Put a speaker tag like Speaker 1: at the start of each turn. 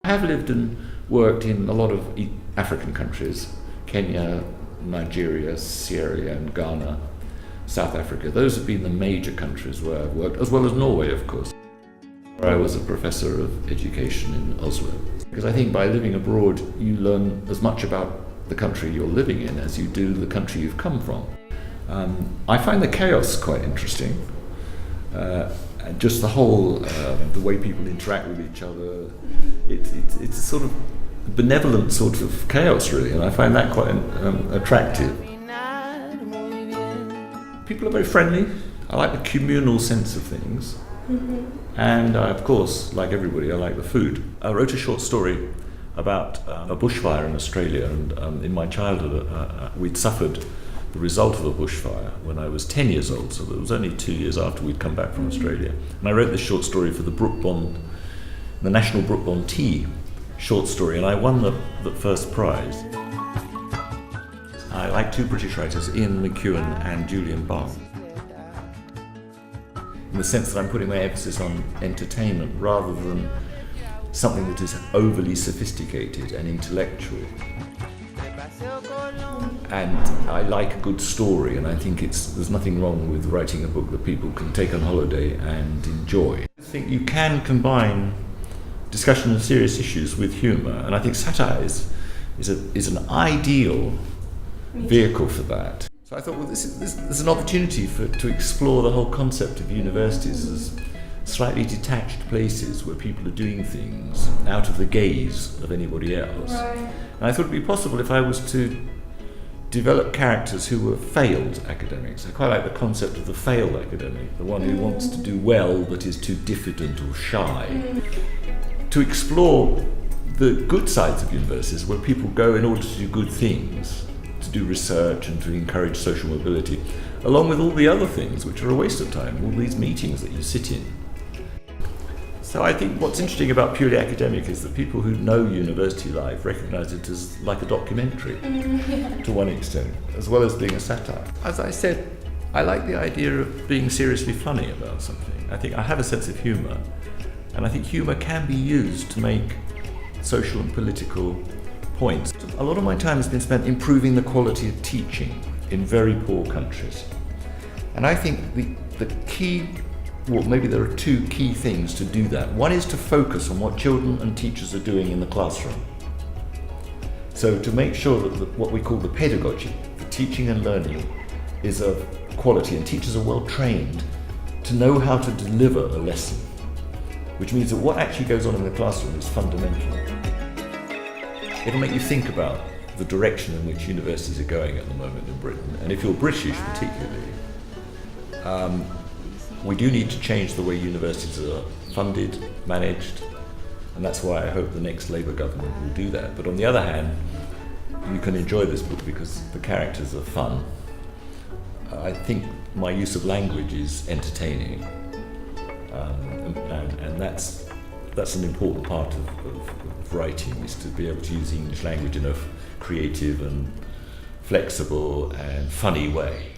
Speaker 1: I have lived and worked in a lot of African countries, Kenya, Nigeria, Sierra Leone, Ghana, South Africa. Those have been the major countries where I've worked, as well as Norway, of course, where I was a professor of education in Oslo. Because I think by living abroad, you learn as much about the country you're living in as you do the country you've come from. I find the chaos quite interesting. Just the whole, the way people interact with each other, it's a sort of benevolent sort of chaos, really, and I find that quite attractive. People are very friendly. I like the communal sense of things. Mm-hmm. And of course, like everybody, I like the food. I wrote a short story about a bushfire in Australia, and in my childhood we'd suffered the result of a bushfire when I was 10 years old, so it was only 2 years after we'd come back from Australia. And I wrote this short story for the National Brook Bond Tea short story, and I won the first prize. I like two British writers, Ian McEwan and Julian Barnes, in the sense that I'm putting my emphasis on entertainment rather than something that is overly sophisticated and intellectual. And I like a good story, and I think there's nothing wrong with writing a book that people can take on holiday and enjoy. I think you can combine discussion of serious issues with humour, and I think satire is an ideal vehicle for that. So I thought, well, there's an opportunity to explore the whole concept of universities as slightly detached places where people are doing things out of the gaze of anybody else. Right. And I thought it'd be possible if I was to develop characters who were failed academics. I quite like the concept of the failed academic, the one who wants to do well but is too diffident or shy. To explore the good sides of universities, where people go in order to do good things, to do research and to encourage social mobility, along with all the other things which are a waste of time, all these meetings that you sit in. So I think what's interesting about purely academic is that people who know university life recognise it as like a documentary to one extent, as well as being a satire. As I said, I like the idea of being seriously funny about something. I think I have a sense of humour, and I think humour can be used to make social and political points. A lot of my time has been spent improving the quality of teaching in very poor countries. And I think the key, well, maybe there are two key things to do that. One is to focus on what children and teachers are doing in the classroom. So to make sure that what we call the pedagogy for teaching and learning is of quality, and teachers are well trained to know how to deliver a lesson, which means that what actually goes on in the classroom is fundamental. It'll make you think about the direction in which universities are going at the moment in Britain, and if you're British particularly, we do need to change the way universities are funded, managed, and that's why I hope the next Labour government will do that. But on the other hand, you can enjoy this book because the characters are fun. I think my use of language is entertaining, and that's an important part of writing, is to be able to use English language in a creative and flexible and funny way.